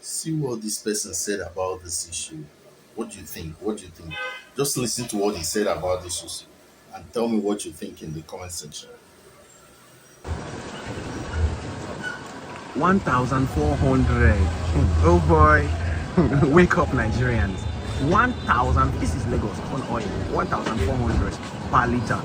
See what this person said about this issue. What do you think? What do you think? Just listen to what he said about this issue and tell me what you think in the comment section. 1,400. Oh boy. Wake up, Nigerians. 1,000. This is Lagos on oil. 1,400 per liter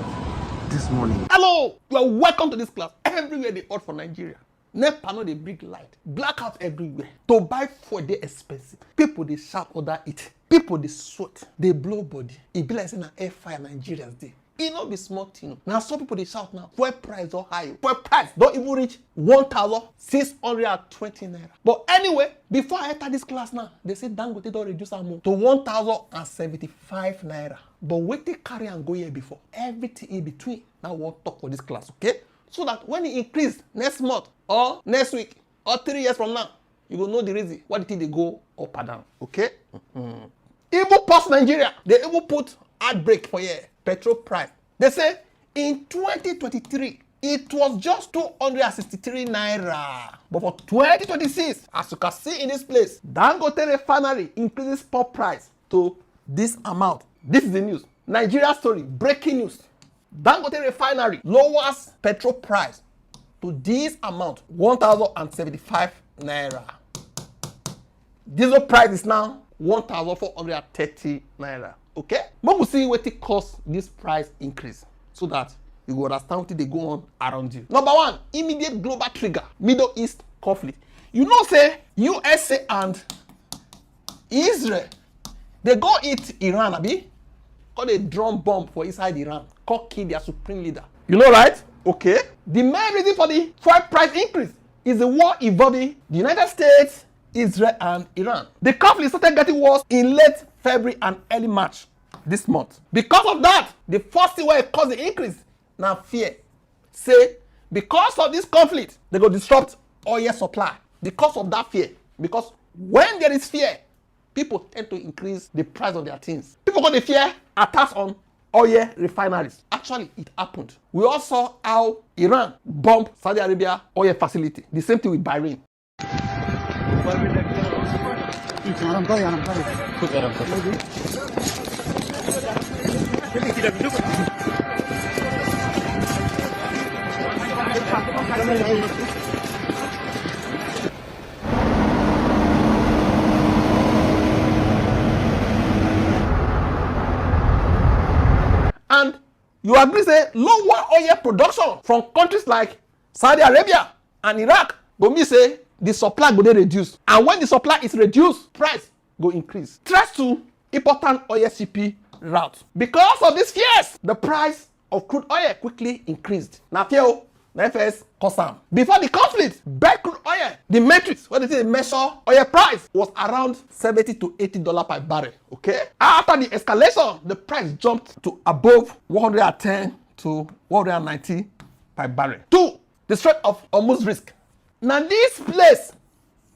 this morning. Hello, you are welcome to this class. Everywhere they order for Nigeria. NEPA no dey bring light. Blackout everywhere. To buy food dey expensive. People dey shout order it. People dey sweat. Dey blow body. E be like say na air fire Nigerians dey. E no be small thing. Now some people dey shout now. Fuel price don high. Fuel price don even reach 1,620 naira. But anyway, before I enter this class now, they say Dangote don reduce am to 1,075 naira. But wetin carry am go here before? Everything in between. Now we wan talk for this class, okay? So that when it increase next month or next week or 3 years from now, you will know the reason why the thing they go up and down. Okay? Even post Nigeria, they even put outbreak for here. Petrol price. They say in 2023, it was just 263 naira. But for 2026, as you can see in this place, Dangote refinery increases pump price to this amount. This is the news. Nigeria story, breaking news. Dangote refinery lowers petrol price to this amount, 1,075 naira. Diesel price is now 1,430 naira. Okay? But we see what it costs this price increase so that you will understand what they go on around you. Number one, immediate global trigger, Middle East conflict. You know, say USA and Israel, they go eat Iran, abi? Call a drum bomb for inside Iran. Call kill their supreme leader. You know, right? Okay. The main reason for the fuel price increase is the war involving the United States, Israel, and Iran. The conflict started getting worse in late February and early March this month. Because of that, the first thing where it caused the increase, now fear. Say, because of this conflict, they go disrupt oil supply. Because of that fear. Because when there is fear, people tend to increase the price of their things. People got the fear attacks on oil refineries. Actually, it happened. We all saw how Iran bombed Saudi Arabia oil facility. The same thing with Bahrain. And you agree say lower oil production from countries like Saudi Arabia and Iraq go mean say the supply go dey reduce. And when the supply is reduced, price go increase. Threats to important oil CP route. Because of these fears, the price of crude oil quickly increased. Now fear na first cause am. Before the conflict, Brent crude oil, the metrics where they measure oil price was around $70 to $80 per barrel. Okay? After the escalation, the price jumped to above 110 to 190 per barrel. Two, the Strait of Hormuz risk. Now this place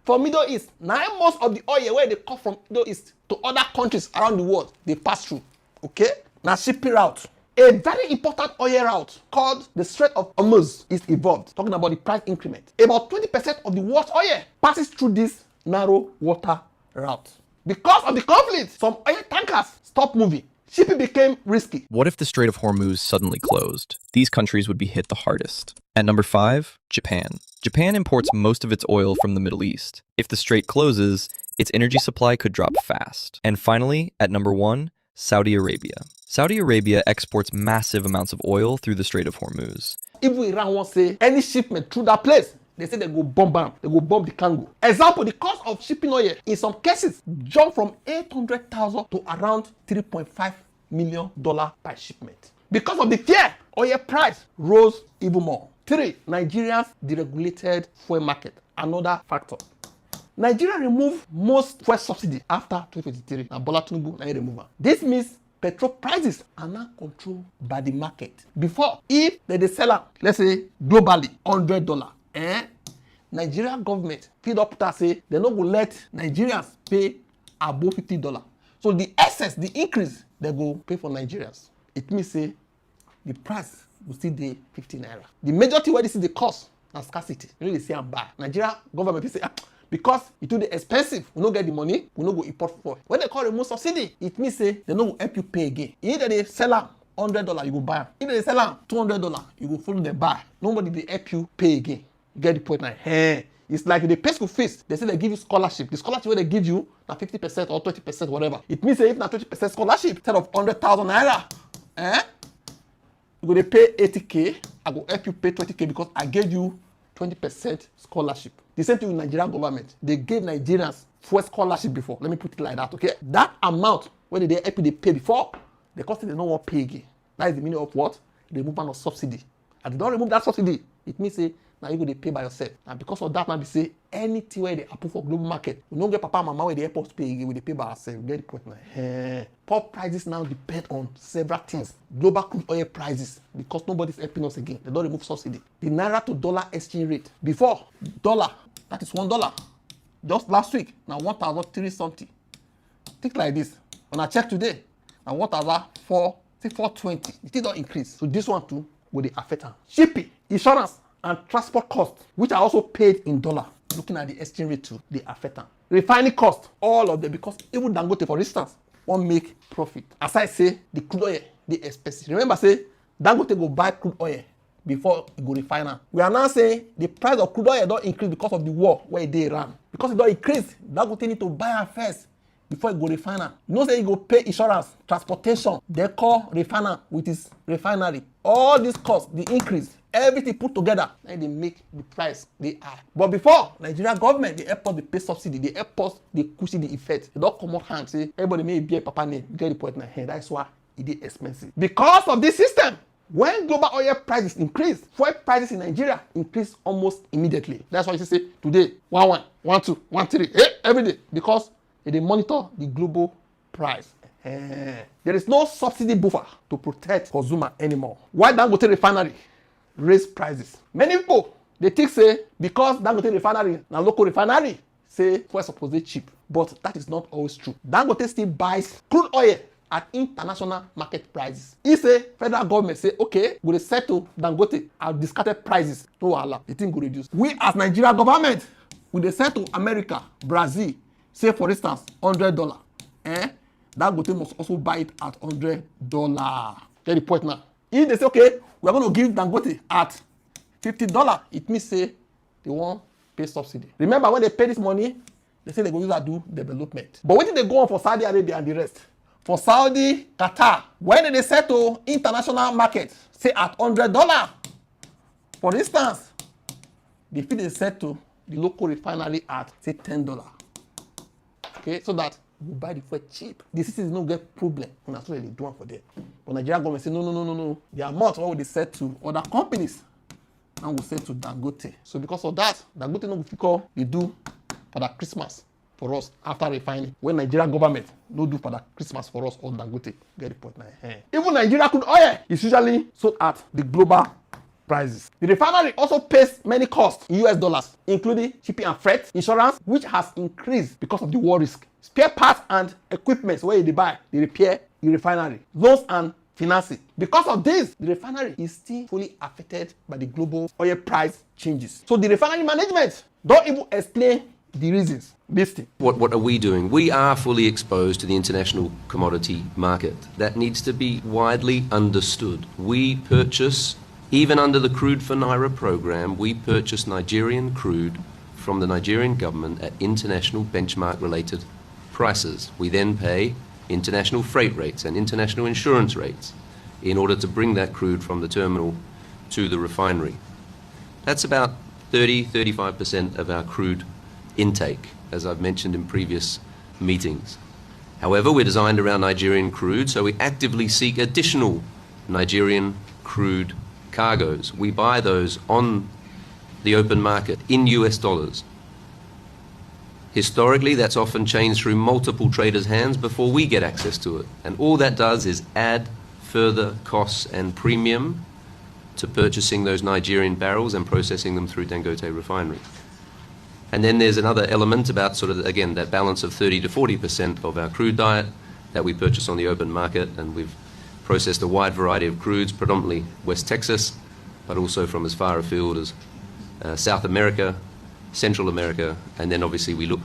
for Middle East, now most of the oil where they come from Middle East to other countries around the world, they pass through. Okay? Now shipping route. A very important oil route called the Strait of Hormuz is evolved, talking about the price increment. About 20% of the world's oil passes through this narrow water route. Because of the conflict, some oil tankers stopped moving. Shipping became risky. What if the Strait of Hormuz suddenly closed? These countries would be hit the hardest. At number 5, Japan. Japan imports most of its oil from the Middle East. If the strait closes, its energy supply could drop fast. And finally, at number 1, Saudi Arabia. Saudi Arabia exports massive amounts of oil through the Strait of Hormuz. If Iran wants to say any shipment through that place, they say they go bomb them. They go bomb the Congo. Example, the cost of shipping oil in some cases jumped from 800,000 to around $3.5 million per shipment. Because of the fear, oil price rose even more. 3. Nigeria's deregulated fuel market. Another factor. Nigeria removed most fuel subsidy after 2023. And Bola Tinubu remove am. This means petrol prices are now controlled by the market. Before, if they sell am, let's say globally, $100, Nigeria government feed up that say they no go let Nigerians pay above $50. So the excess, the increase, they go pay for Nigerians. It means say the price will still be 50 naira. The major thing where this is the cost and scarcity. You really see am buy. Nigeria government say because it too dey expensive. We no get the money, we no go import fuel. When they call remove subsidy, it means say they no go help you pay again. Either they sell am $100, you go buy am. If they sell am $200, you go follow them buy. Nobody dey help you pay again. You get the point now? It's like they pay school fees. They say they give you scholarship. The scholarship wey they give you na 50% or 20%, whatever. It means say if na 20% scholarship instead of 100,000 naira, you go dey pay 80k. I go help you pay 20k because I gave you 20% scholarship. The same thing with Nigerian government. They gave Nigerians fuel scholarship before. Let me put it like that, okay? That amount when they help you they pay before, the cost they don't want to pay again. That is the meaning of what? The removal of subsidy. And they don't remove that subsidy. It means say now you go to pay by yourself. And because of that, now they say anything where they approve for global market, we don't get papa and mama where they help us pay again, we they pay by ourselves. Get the point now. Pop prices now depend on several things. Global crude oil prices, because nobody's helping us again. They don't remove subsidy. The naira to dollar exchange rate. Before dollar, that is $1. Just last week, now 1,003 something. Think like this. When I check today, now 1,420. It still don't increase. So this one too will they affect them. Shipping, insurance, and transport costs, which are also paid in dollar. Looking at the exchange rate too, they affect them. Refining costs, all of them, because even Dangote, for instance, won't make profit. As I say, the crude oil, they expensive. Remember, say Dangote go buy crude oil before it go refine am. We are now saying the price of crude oil don't increase because of the war where they ran. Because it don't increase, Dangote need to buy am first before it go refine am. You know, say you go pay insurance, transportation, they call refiner with his refinery. All these costs, the increase, everything put together, and they make the price they are. But before, Nigerian government, they help us the pay subsidy, they help us the cushion the effect. They don't come out hand say everybody may be a papa name, get the point now. That's why it is expensive. Because of this system, when global oil prices increase, fuel prices in Nigeria increase almost immediately. That's why you say today 1-1, 1-2, 1-3, every day, because they monitor the global price. There is no subsidy buffer to protect consumer anymore. Why Dangote refinery raise prices? Many people they think say because Dangote refinery na local refinery, say fuel suppose dey cheap, but that is not always true. Dangote still buys crude oil at international market prices. He say federal government say okay, we dey settle Dangote at discounted prices, no wahala, the thing go reduce. We as Nigeria government, we dey settle America, Brazil, say for instance $100. Dangote must also buy it at $100. Get the point now? If they say okay, we are going to give Dangote at $50, it means say they won't pay subsidy. Remember when they pay this money, they say they go use that do development. But when did they go on for Saudi Arabia and the rest? For Saudi, Qatar, when they settle international market, say at $100, for instance, the fee they settle the local refinery at say $10. Okay, so that you buy the fuel cheap. The citizens don't get problem when that's what they do for them. But Nigerian government say no. The amount what they set to other companies and we set to Dangote. So because of that, Dangote no go they do for that Christmas for us after refining. When Nigerian government no do for that Christmas for us or Dangote, get the point now. Even Nigeria crude oil is usually sold at the global prices. The refinery also pays many costs in US dollars, including shipping and freight, insurance, which has increased because of the war risk, spare parts and equipment where they buy, they repair the refinery, loans and financing. Because of this, the refinery is still fully affected by the global oil price changes. So the refinery management don't even explain the reasons. Listen. What are we doing? We are fully exposed to the international commodity market. That needs to be widely understood. We purchase, even under the Crude for Naira program, we purchase Nigerian crude from the Nigerian government at international benchmark-related prices. We then pay international freight rates and international insurance rates in order to bring that crude from the terminal to the refinery. That's about 30-35% of our crude intake, as I've mentioned in previous meetings. However, we're designed around Nigerian crude, so we actively seek additional Nigerian crude cargoes. We buy those on the open market in US dollars. Historically, that's often changed through multiple traders' hands before we get access to it. And all that does is add further costs and premium to purchasing those Nigerian barrels and processing them through Dangote refinery. And then there's another element about sort of, again, that balance of 30 to 40% of our crude diet that we purchase on the open market, and we've processed a wide variety of crudes, predominantly West Texas, but also from as far afield as South America, Central America, and then obviously we look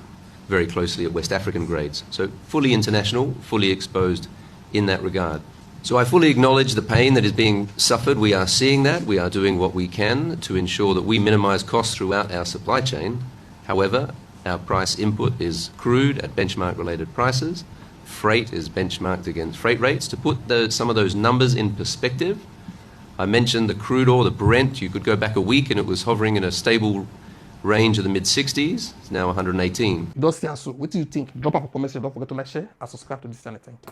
very closely at West African grades. So fully international, fully exposed in that regard. So I fully acknowledge the pain that is being suffered. We are seeing that. We are doing what we can to ensure that we minimize costs throughout our supply chain. However, our price input is crude at benchmark-related prices. Freight is benchmarked against freight rates. To put some of those numbers in perspective, I mentioned the crude oil, the Brent. You could go back a week and it was hovering in a stable range of the mid-60s. It's now 118. Don't say so. What do you think? Drop up a comment section. Don't forget to like, share, and subscribe to this channel. Thank you.